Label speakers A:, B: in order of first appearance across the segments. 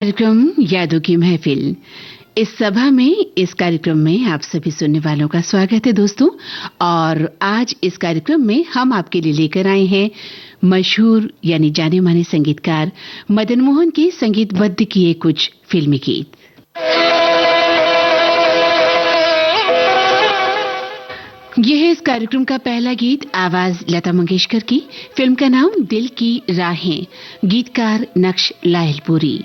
A: कार्यक्रम यादों की महफिल। इस सभा में इस कार्यक्रम में आप सभी सुनने वालों का स्वागत है दोस्तों। और आज इस कार्यक्रम में हम आपके लिए लेकर आए हैं मशहूर यानी जाने माने संगीतकार मदन मोहन के संगीतबद्ध किए कुछ फिल्मी गीत। यह है इस कार्यक्रम का पहला गीत, आवाज लता मंगेशकर की। फिल्म का नाम दिल की राहें, गीतकार नक्श लाहिलपुरी।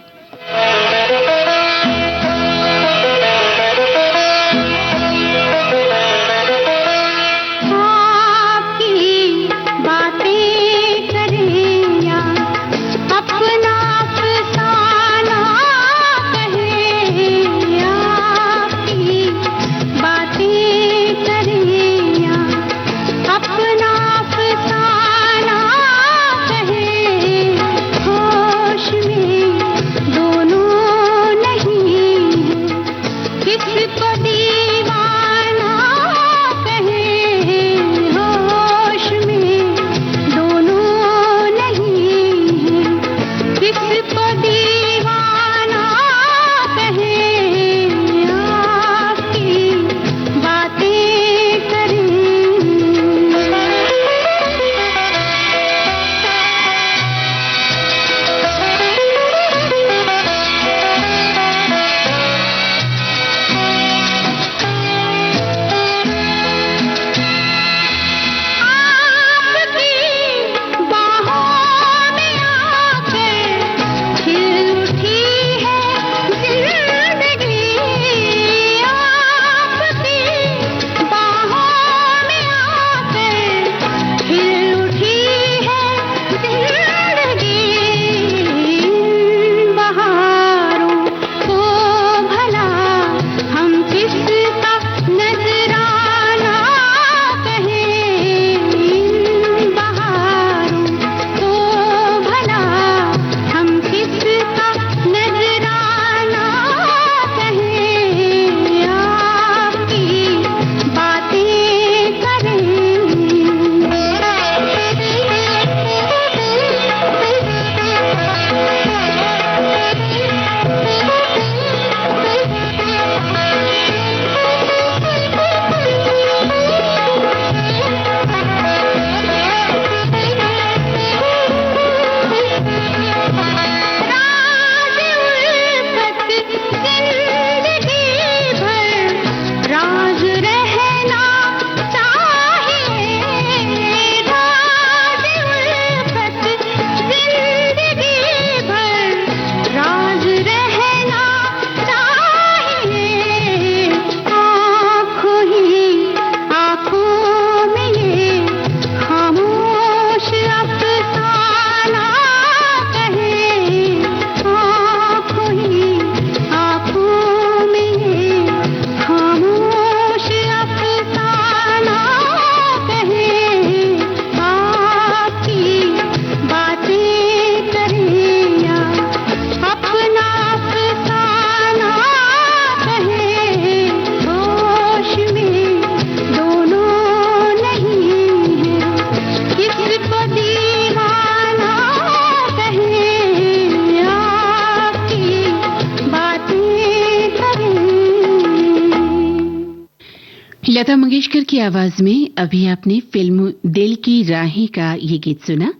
A: लता मंगेशकर की आवाज में अभी आपने फिल्म दिल की राहें का ये गीत सुना।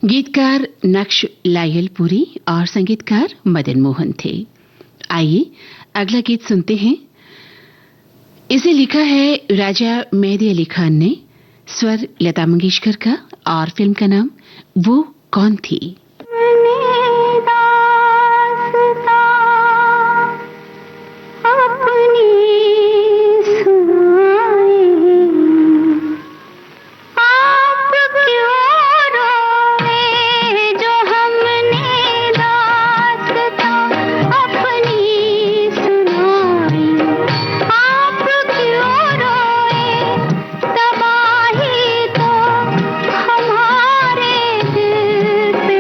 A: गीतकार नक्श लाहिलपुरी और संगीतकार मदन मोहन थे। आइए अगला गीत सुनते हैं। इसे लिखा है राजा मेहदी अली खान ने, स्वर लता मंगेशकर का, और फिल्म का नाम वो कौन थी।
B: तबाही तो हमारे दिल पे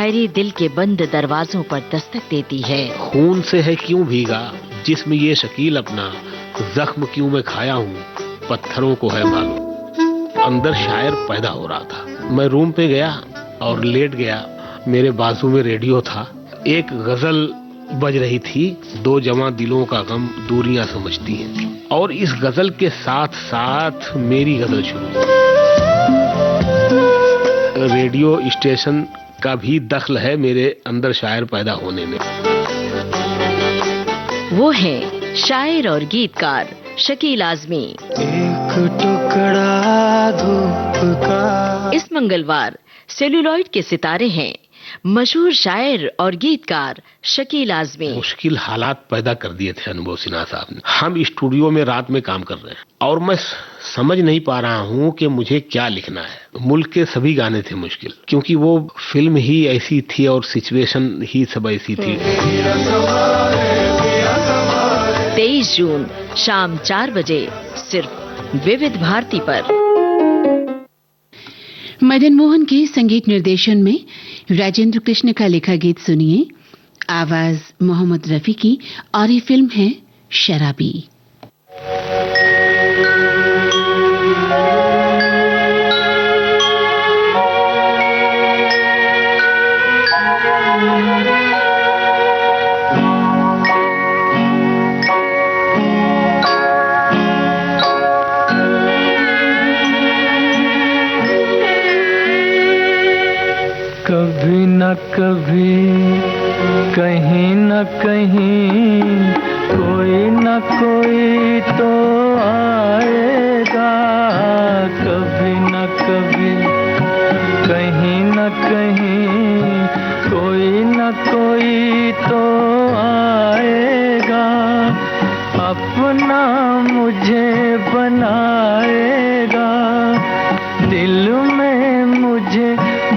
B: शायरी दिल के बंद दरवाजों पर दस्तक देती है।
C: खून से है क्यों भीगा जिस्म ये शकील अपना, जख्म क्यों मैं खाया हूँ पत्थरों को है मालूम। अंदर शायर पैदा हो रहा था। मैं रूम पे गया और लेट गया। मेरे बाजू में रेडियो था। एक गजल बज रही थी, 2 जवां दिलों का गम दूरियां समझती हैं। और इस गजल के साथ साथ मेरी गजल शुरू हुई। रेडियो स्टेशन का भी दखल है मेरे अंदर शायर पैदा होने में।
B: वो है शायर और गीतकार शकील आजमी।
D: एक टुकड़ा धूप का।
B: इस मंगलवार सेल्यूलॉइड के सितारे हैं मशहूर शायर और गीतकार शकील आजमी।
C: मुश्किल हालात पैदा कर दिए थे अनुभव सिन्हा साहब ने। हम स्टूडियो में रात में काम कर रहे हैं और मैं समझ नहीं पा रहा हूँ कि मुझे क्या लिखना है। मुल्क के सभी गाने थे मुश्किल, क्योंकि वो फिल्म ही ऐसी थी और सिचुएशन ही सब ऐसी थी।
B: 23 जून शाम 4 बजे सिर्फ विविध भारती पर।
A: मदन मोहन के संगीत निर्देशन में राजेंद्र कृष्ण का लिखा गीत सुनिए। आवाज मोहम्मद रफी की और ये फिल्म है शराबी।
D: कभी न कभी कहीं न कहीं कोई न कोई तो आएगा। कभी न कभी कहीं न कहीं कोई न कोई तो आएगा। अपना मुझे बनाएगा, दिल में मुझे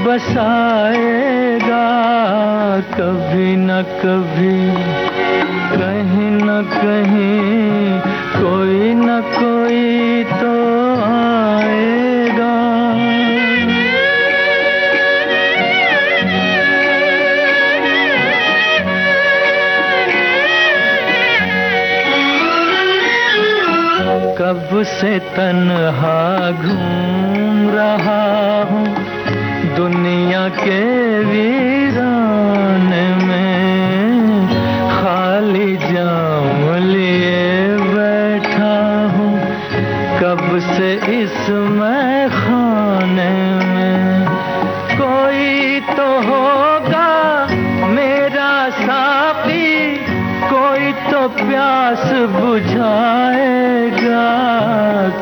D: बसाएगा। कभी न कभी कहीं न कहीं कोई न कोई तो आएगा। कब से तन्हा घूम रहा हूँ दुनिया के वीरान में। खाली जाम लिए बैठा हूँ कब से इस मैं खाने में। कोई तो होगा मेरा साथी, कोई तो प्यास बुझाएगा।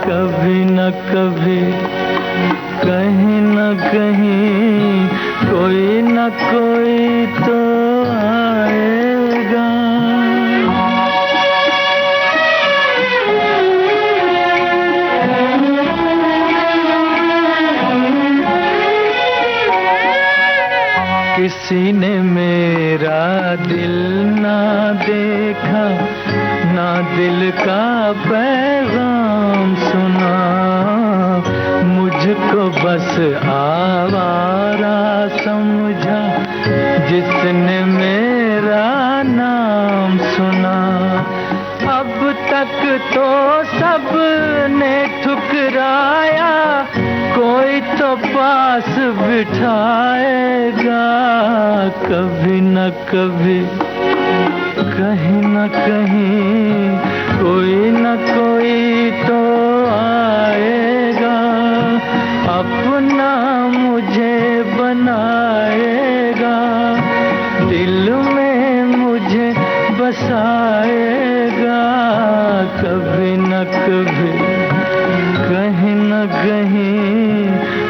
D: कभी न कभी कहीं न कहीं कोई न कोई तो आएगा। किसी ने मेरा दिल ना देखा, ना दिल का पैगाम सुना। मुझको बस आवारा समझा जिसने मेरा नाम सुना। अब तक तो सब ने ठुकराया, कोई तो पास बिठाएगा। कभी न कभी कहीं न कहीं कोई न कोई तो आएगा। अपना मुझे बनाएगा, दिल में मुझे बसाएगा। कभी न कभी कहीं न कहीं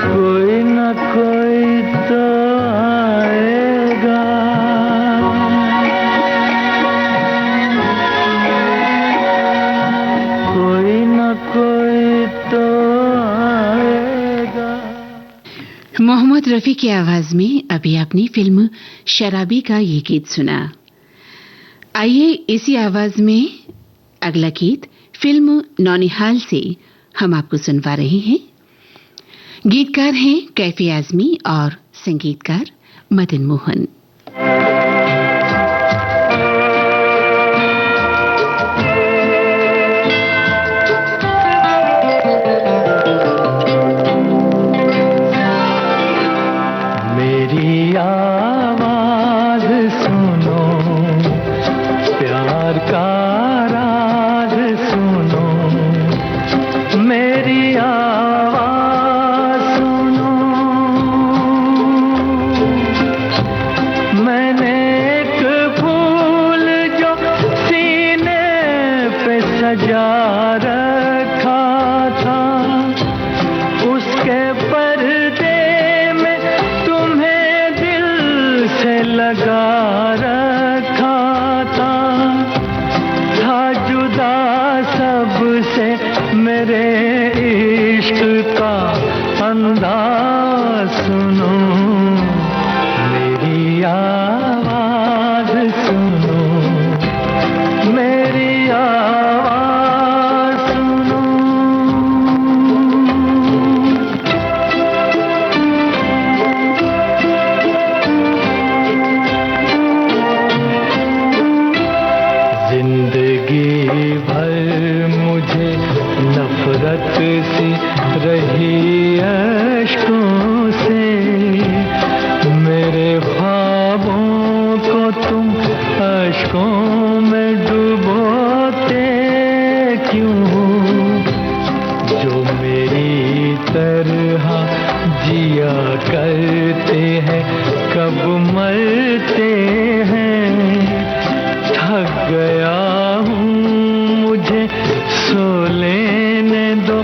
D: कोई न कोई तो आएगा। कोई न कोई तो आएगा।
A: मोहम्मद रफी की आवाज में अभी आपने फिल्म शराबी का ये गीत सुना। आइए इसी आवाज में अगला गीत फिल्म नौनिहाल से हम आपको सुनवा रहे हैं। गीतकार हैं कैफी आजमी और संगीतकार मदन मोहन।
D: मेरी आवाज सुनो, प्यार का राज सुनो, मेरी आवाज सुनो। मैंने एक फूल जो सीने पे सजा रखा था, उसके पर्दे में तुम्हें दिल से लगा रखा था जुदा सबसे मेरे इश्क का अंदाज सुनो, मेरी आवाज सुनो, मेरी आवाज सुनो। जिंदगी भर मुझे नफरत सी रही अश्कों से, मेरे ख्वाबों को तुम अश्कों में डुबोते क्यों हो? जो मेरी तरह जिया करते हैं कब मरते हैं, थक गया हूँ मुझे सो लेने दो,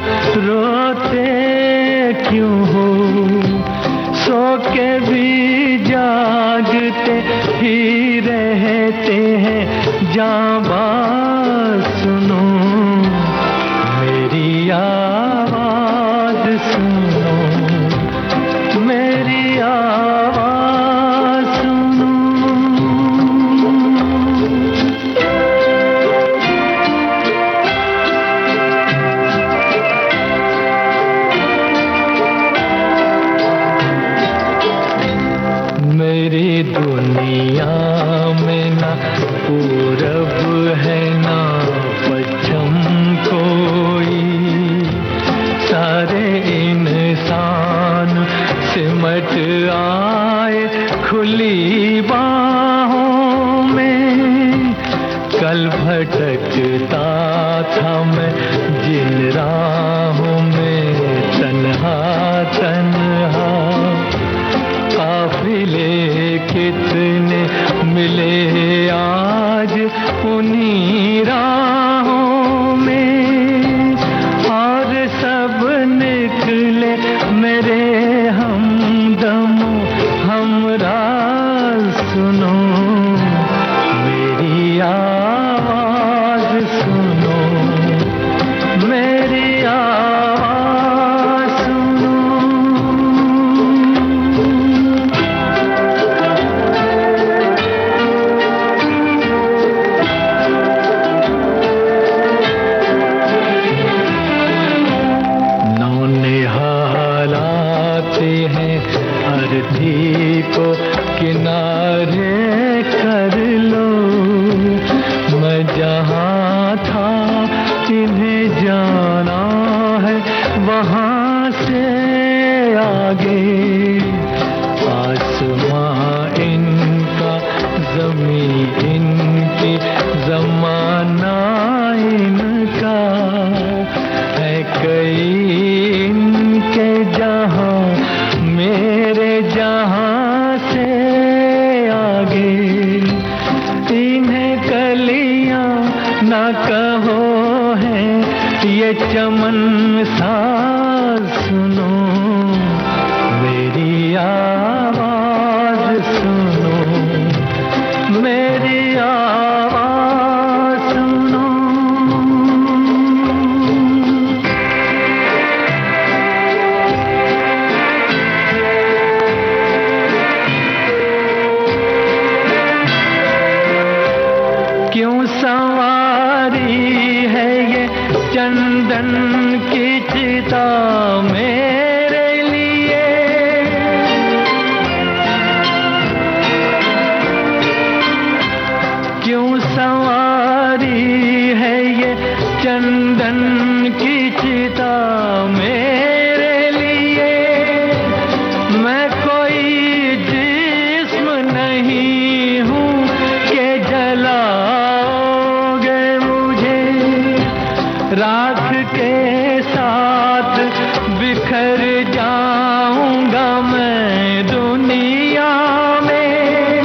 D: रोते क्यों हो? सो के भी जागते ही रहते हैं, जाबाज सुनो, मेरी आवाज सुनो, मेरी आवाज सुनो। मेरी दुनिया में ना पूरब है ना पश्चिम कोई, सारे इंसान सिमट आए खुली बाहों में। कल भटकता था मैं जिन राहों में तन्हा तन्हा, काफिले कितने मिले आज उन्हीं राहों में, और सब निकले मेरे हमदम हमराज सुनो, मेरी आवाज सुनो, मेरी आवाज सुनो। अर्थी को किनारे कर लो, मैं जहाँ था इन्हें जाना है वहाँ से आगे, आसमां इनका ज़मीं इनकी ज़माना इनका है, कई इनके जहाँ मेरे जहाँ से आगे। इन्हें कलियां ना कहो है ये चमन साज सुनो, मेरी आवाज सुनो, मेरी आवाज सुनो। क्यों सवारी है ये चंदन की चिता मेरे लिए, के साथ बिखर जाऊंगा मैं दुनिया में।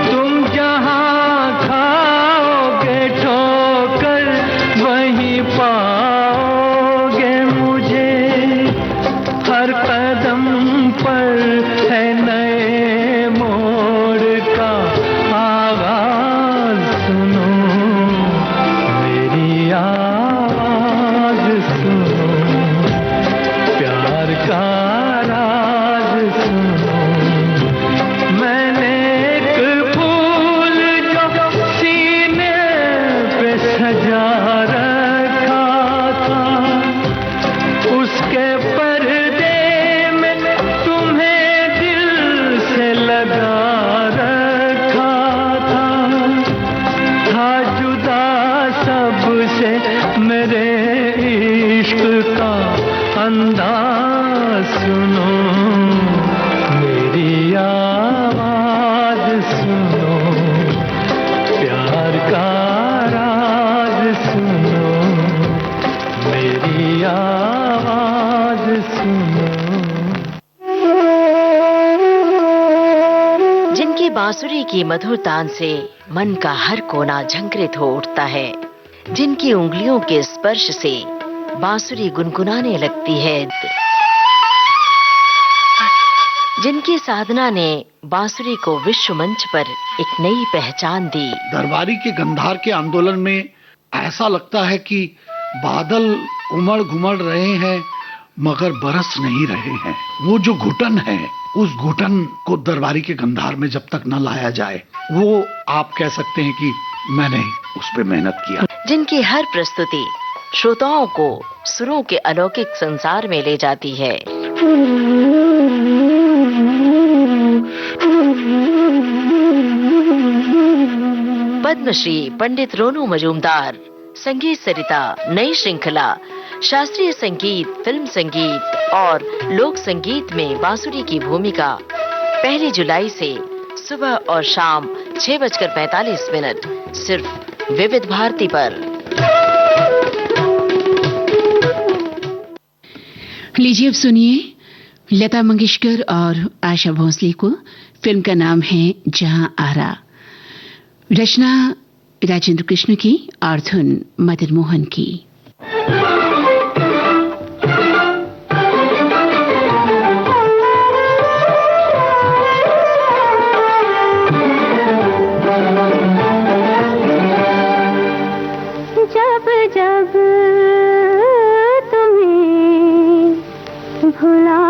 D: तुम जहां खाओगे ठोकर वहीं पाओगे मुझे। हर कदम पर है नए मोड़ का आगाज सुनो, मेरी आवाज सुनो, प्यार का राज सुनो। मैंने एक फूल जो सीने पे सजा रखा था, उसके पर्दे में तुम्हें दिल से लगा रखा था जुदा सबसे मेरे इश्क का अंदाज सुनो, मेरी आवाज सुनो, प्यार का राज सुनो, मेरी आवाज सुनो।
B: जिनकी बांसुरी की मधुर तान से मन का हर कोना झंकृत हो उठता है, जिनकी उंगलियों के स्पर्श से बांसुरी गुनगुनाने लगती है, जिनकी साधना ने बांसुरी को विश्व मंच पर एक नई पहचान दी।
E: दरबारी के गंधार के आंदोलन में ऐसा लगता है कि बादल उमड़ घुमड़ रहे हैं मगर बरस नहीं रहे हैं। वो जो घुटन है, उस घुटन को दरबारी के गंधार में जब तक न लाया जाए, वो आप कह सकते हैं कि मैंने उस पे मेहनत किया।
B: जिनकी हर प्रस्तुति श्रोताओं को सुरों के अलौकिक संसार में ले जाती है। पद्मश्री पंडित रोनू मजूमदार, संगीत सरिता नई श्रृंखला, शास्त्रीय संगीत, फिल्म संगीत और लोक संगीत में बांसुरी की भूमिका 1 जुलाई से सुबह और शाम 6:45 सिर्फ विविध भारती पर।
A: लीजिए अब सुनिए लता मंगेशकर और आशा भोसले को। फिल्म का नाम है जहां आरा। रचना राजेंद्र कृष्ण की और धुन मदन मोहन की।
F: जब जब तुम्हें भुलाया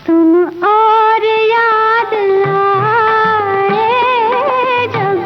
F: तुम और याद आए, जब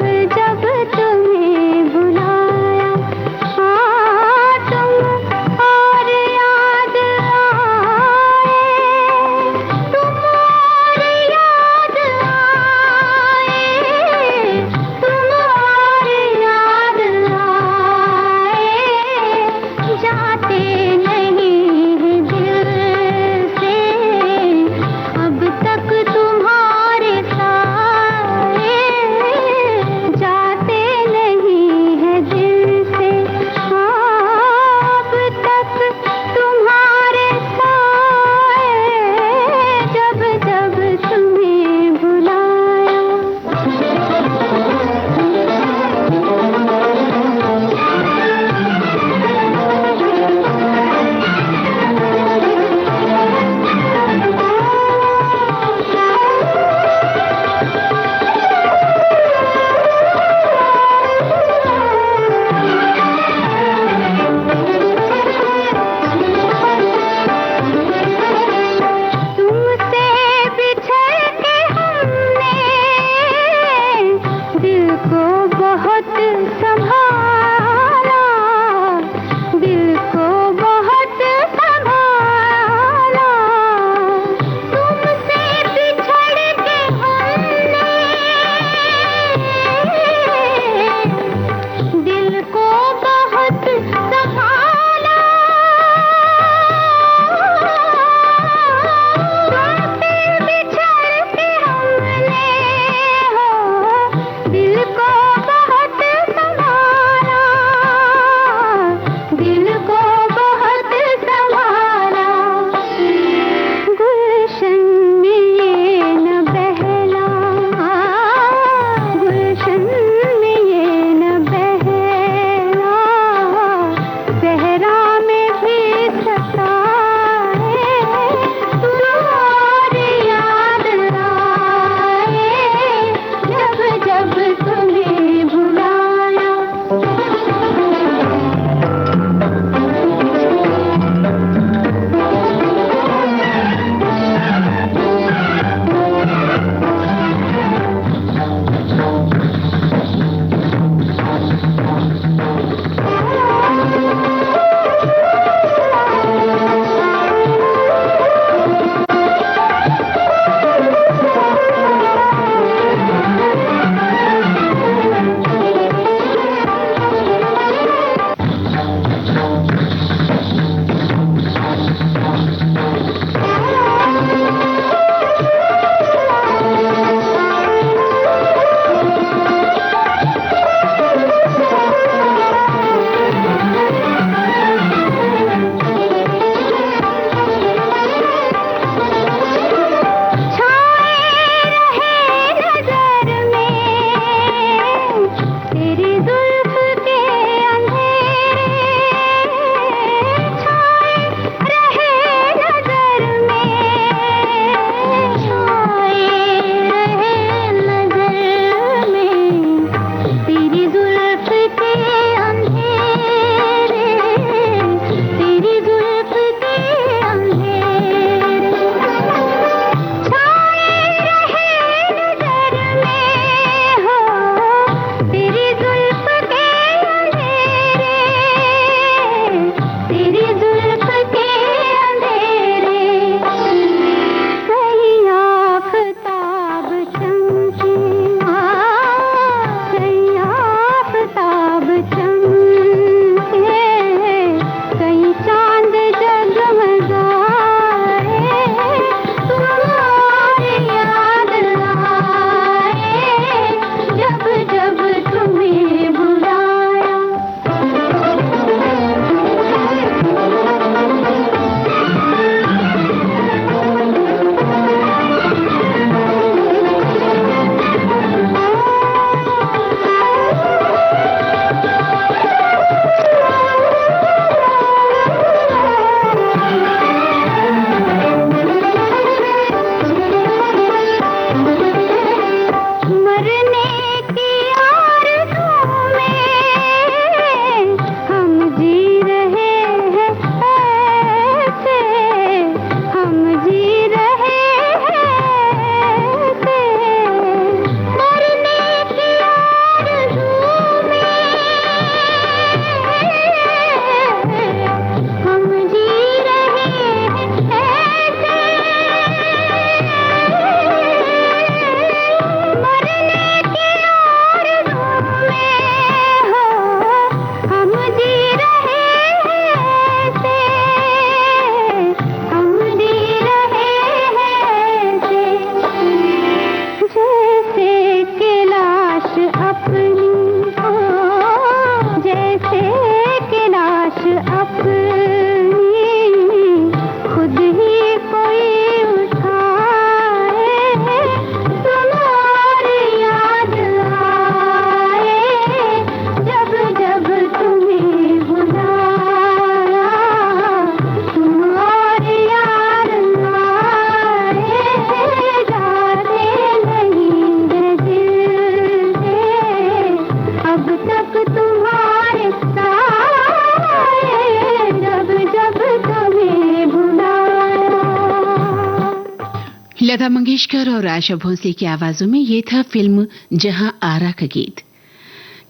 A: लता मंगेशकर और आशा भोसले की आवाजों में ये था फिल्म जहां आरा का गीत।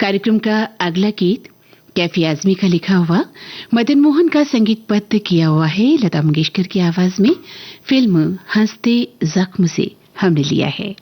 A: कार्यक्रम का अगला गीत कैफी आजमी का लिखा हुआ, मदन मोहन का संगीतबद्ध किया हुआ है लता मंगेशकर की आवाज में। फिल्म हंसते जख्म से हमने लिया है।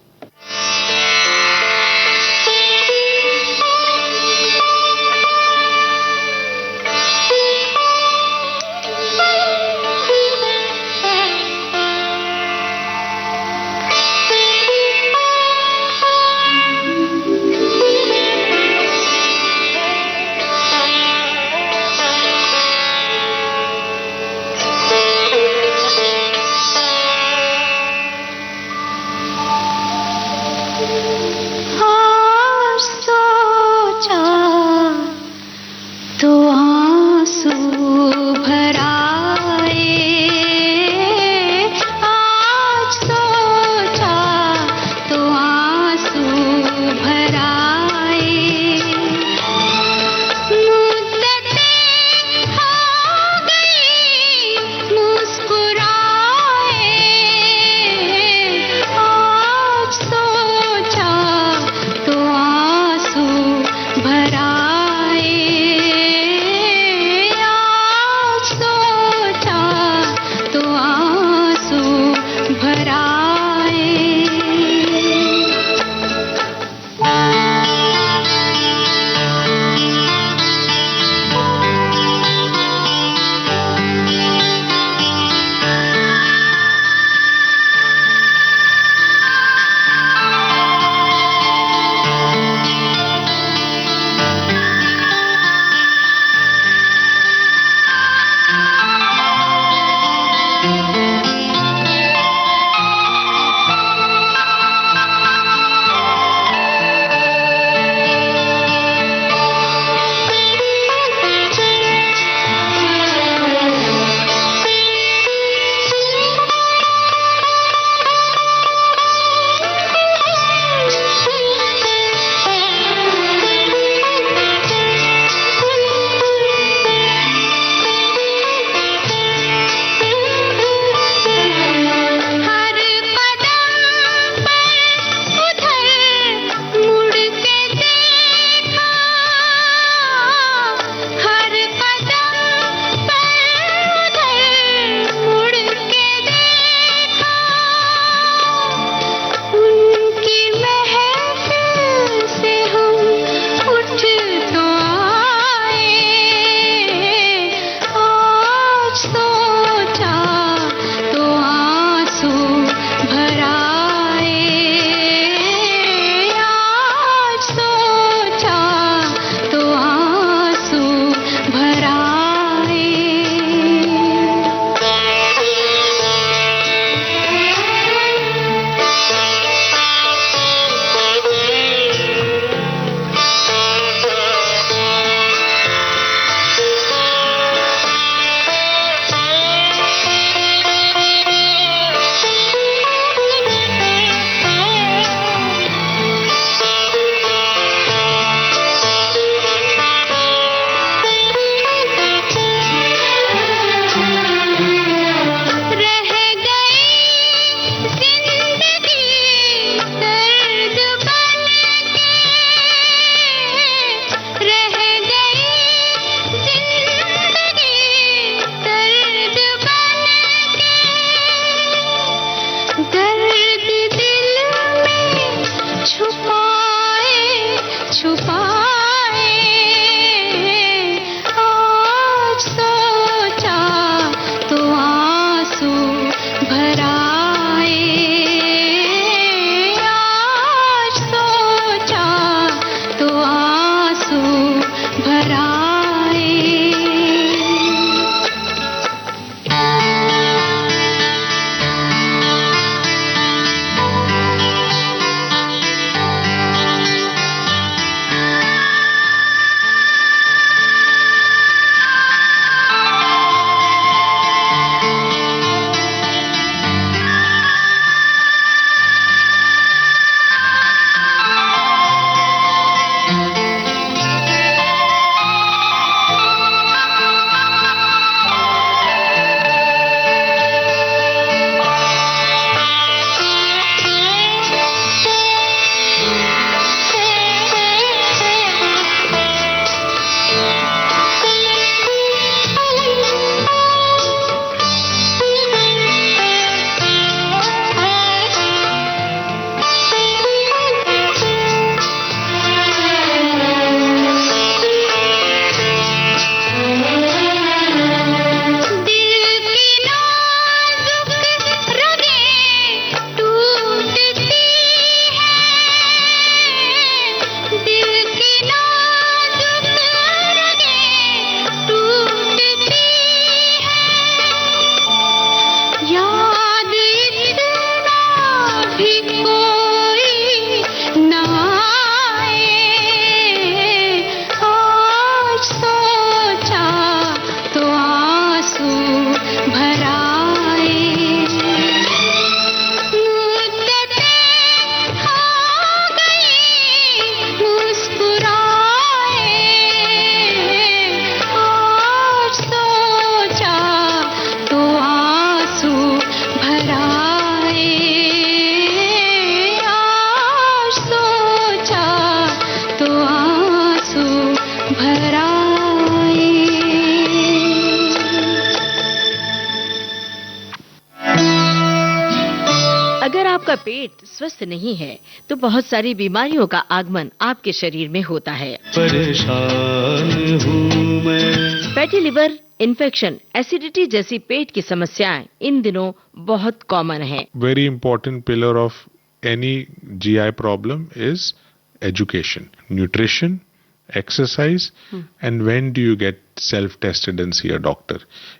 B: अगर आपका पेट स्वस्थ नहीं है तो बहुत सारी बीमारियों का आगमन आपके शरीर में होता है।
D: परेशान हूँ मैं।
B: फैटी लिवर, इन्फेक्शन, एसिडिटी जैसी पेट की समस्याएं इन दिनों बहुत कॉमन है।
G: Very important pillar of any GI problem is education, nutrition, exercise, and when do you get self-tested and see a doctor.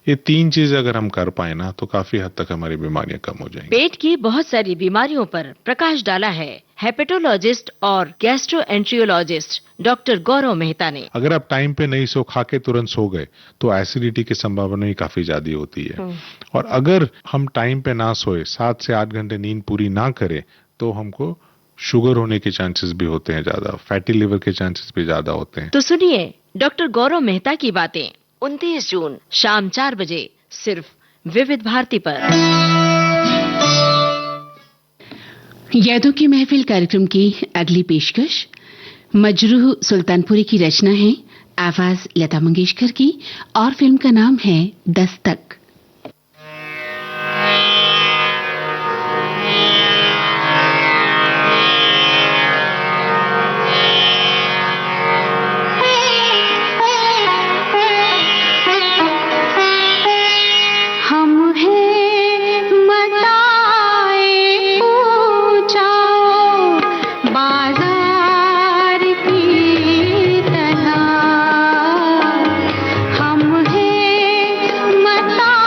G: ये 3 चीज अगर हम कर पाए ना तो काफी हद तक हमारी बीमारियां कम हो जाएंगी।
B: पेट की बहुत सारी बीमारियों पर प्रकाश डाला है हेपेटोलॉजिस्ट और गैस्ट्रोएंट्रियोलॉजिस्ट डॉक्टर गौरव मेहता ने।
G: अगर आप टाइम पे नहीं खा के तुरंत सो गए तो एसिडिटी की संभावना ही काफी ज्यादा होती है। और अगर हम टाइम पे ना सोए, 7 से 8 घंटे नींद पूरी ना करें तो हमको शुगर होने के चांसेस भी होते हैं ज्यादा, फैटी लिवर के चांसेस भी ज्यादा होते हैं।
B: तो सुनिए डॉक्टर गौरव मेहता की बातें 29 जून शाम 4 बजे सिर्फ विविध भारती पर।
A: यादों की महफिल कार्यक्रम की अगली पेशकश मजरूह सुल्तानपुरी की रचना है, आवाज लता मंगेशकर की, और फिल्म का नाम है दस्तक।
F: हम हैं मता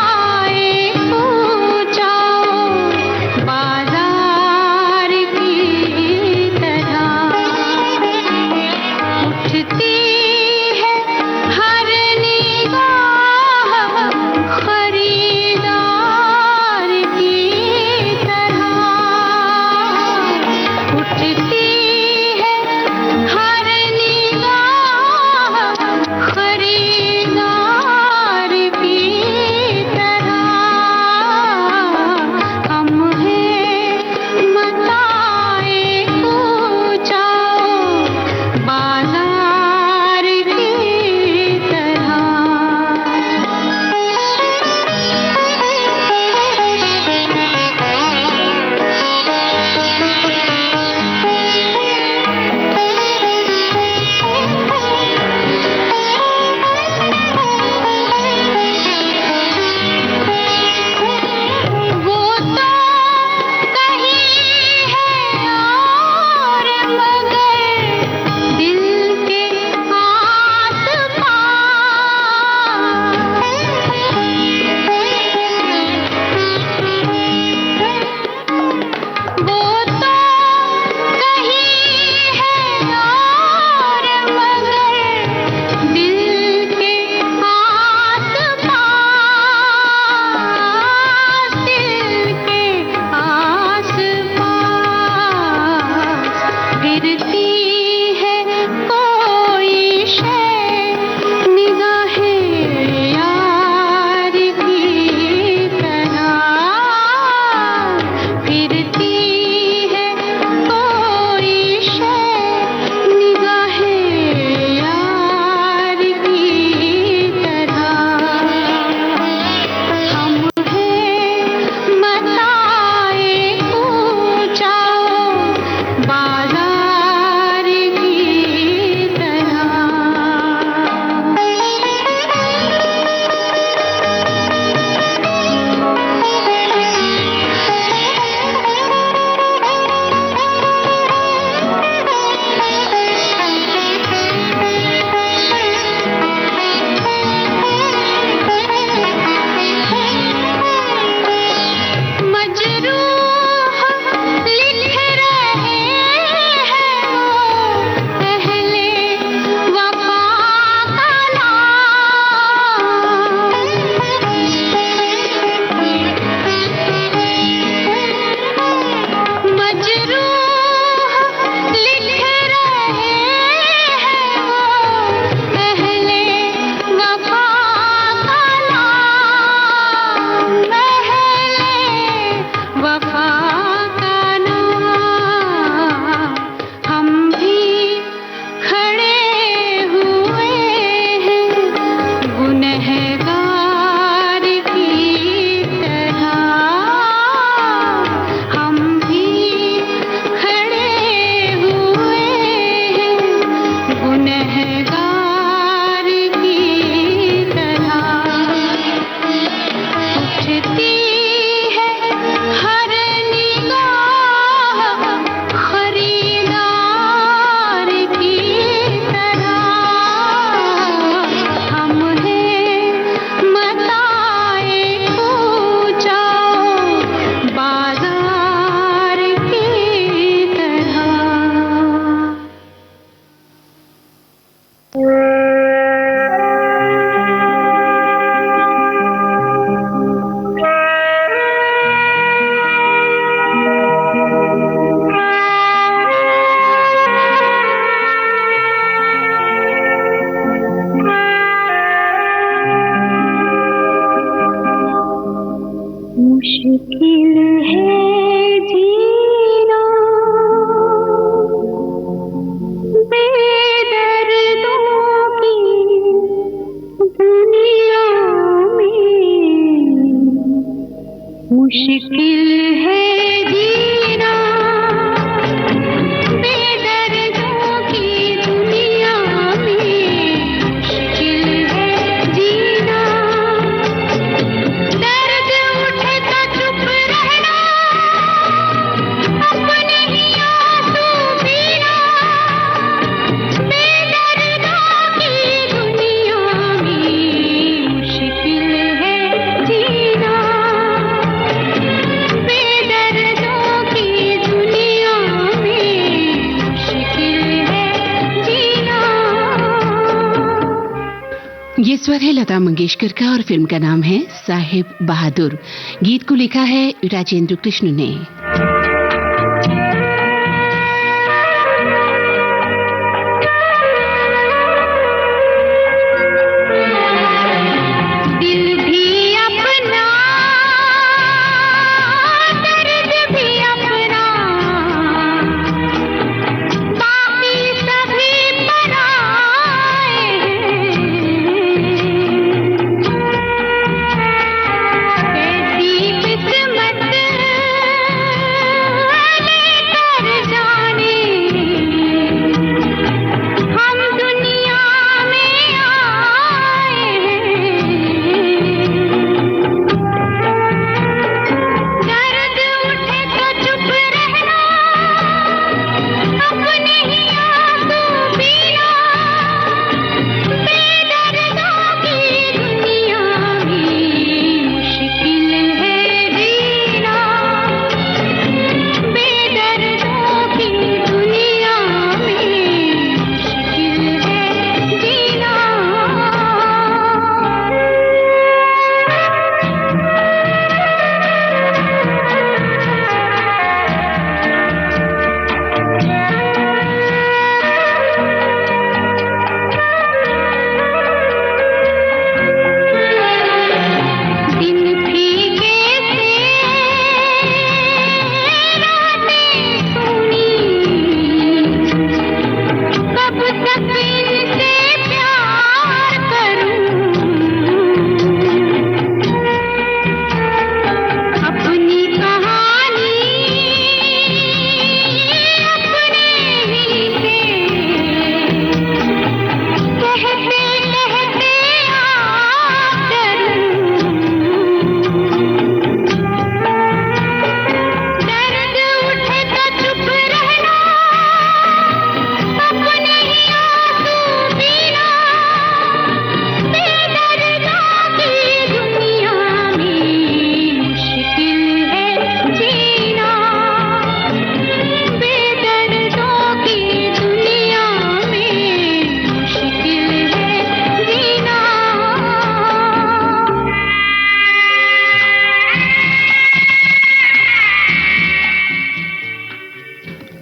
A: ये स्वर है लता मंगेशकर का और फिल्म का नाम है साहिब बहादुर। गीत को लिखा है राजेंद्र कृष्ण ने।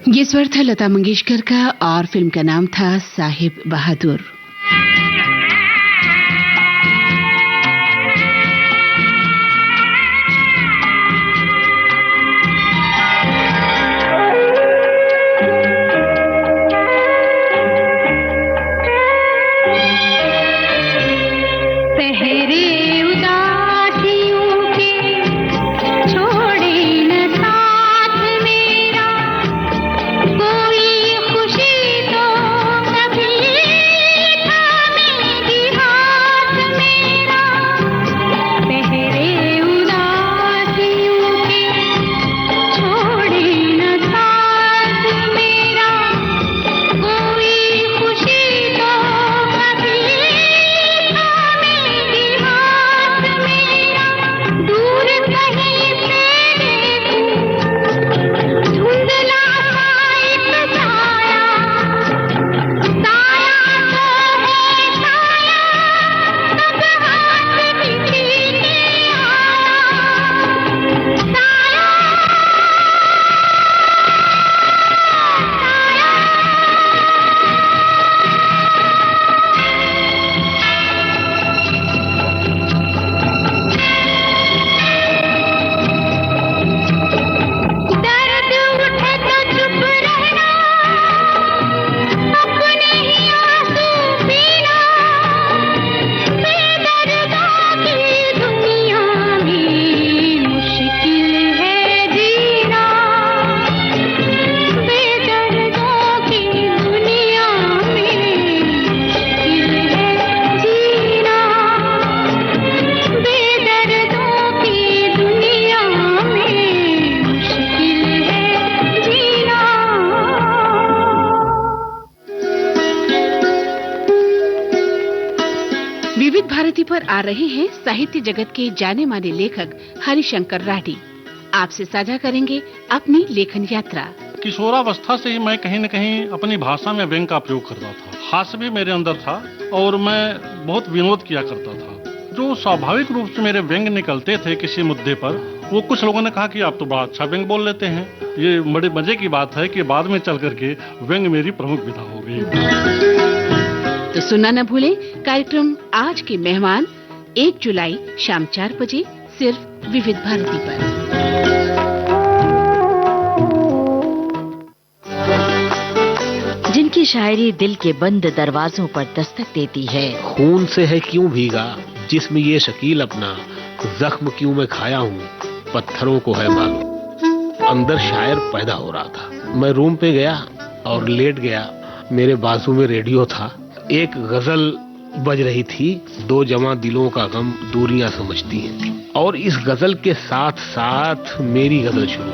A: ये स्वर था लता मंगेशकर का और फिल्म का नाम था साहिब बहादुर। विविध भारती पर आ रहे हैं साहित्य जगत के जाने माने लेखक हरिशंकर राठी। आपसे साझा करेंगे अपनी लेखन यात्रा।
H: किशोरावस्था से ही मैं कहीं न कहीं अपनी भाषा में व्यंग का प्रयोग करता था। हास्य भी मेरे अंदर था और मैं बहुत विनोद किया करता था। जो स्वाभाविक रूप से मेरे व्यंग निकलते थे किसी मुद्दे पर, वो कुछ लोगों ने कहा कि आप तो बड़ा अच्छा व्यंग बोल लेते हैं। ये बड़े मजे की बात है कि बाद में चल करके व्यंग मेरी प्रमुख विधा हो गई।
A: तो सुनना न भूलें कार्यक्रम आज के मेहमान 1 जुलाई शाम 4 बजे सिर्फ विविध भारती पर।
B: जिनकी शायरी दिल के बंद दरवाजों पर दस्तक देती है।
C: खून से है क्यों भीगा जिस्म ये शकील अपना, जख्म क्यों मैं खाया हूँ पत्थरों को है मालूम। अंदर शायर पैदा हो रहा था। मैं रूम पे गया और लेट गया। मेरे बाजू में रेडियो था। एक गजल बज रही थी, 2 जवां दिलों का गम दूरियां समझती हैं। और इस गजल के साथ साथ मेरी गजल शुरू।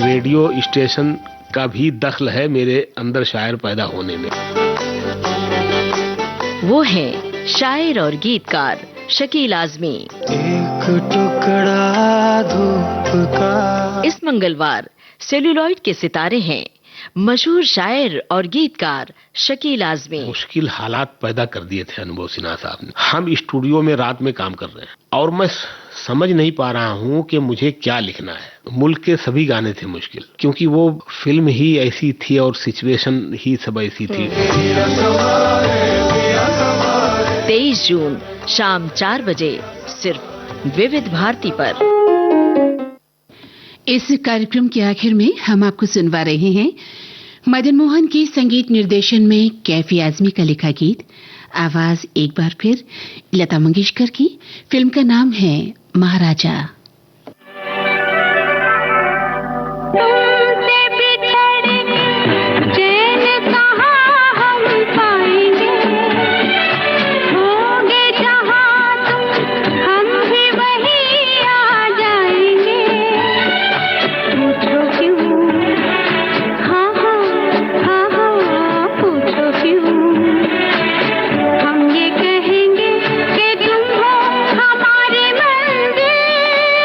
C: रेडियो स्टेशन का भी दखल है मेरे अंदर शायर पैदा होने में।
B: वो है शायर और गीतकार शकील आजमी।
D: एक टुकड़ा धूप का।
B: इस मंगलवार सेल्यूलॉइड के सितारे हैं मशहूर शायर और गीतकार शकील आजमी।
C: मुश्किल हालात पैदा कर दिए थे अनुभव सिन्हा साहब ने। हम स्टूडियो में रात में काम कर रहे हैं और मैं समझ नहीं पा रहा हूँ कि मुझे क्या लिखना है। मुल्क के सभी गाने थे मुश्किल, क्योंकि वो फिल्म ही ऐसी थी और सिचुएशन ही सब ऐसी थी।
B: 23 जून शाम 4 बजे सिर्फ विविध भारती पर।
A: इस कार्यक्रम के आखिर में हम आपको सुनवा रहे हैं मदन मोहन के संगीत निर्देशन में कैफी आजमी का लिखा गीत। आवाज एक बार फिर लता मंगेशकर की। फिल्म का नाम है महाराजा।
F: हम ये कहेंगे कि तुम हो हमारी मंजिल।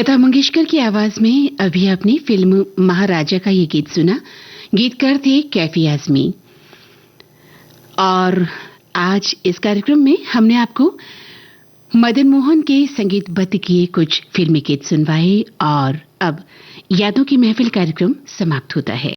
A: लता मंगेशकर की आवाज में अभी आपने फिल्म महाराजा का ये गीत सुना। गीतकार थे कैफी आजमी। और आज इस कार्यक्रम में हमने आपको मदन मोहन के संगीतबद्ध किए कुछ फिल्मी गीत सुनवाए और अब यादों की महफिल कार्यक्रम समाप्त होता है।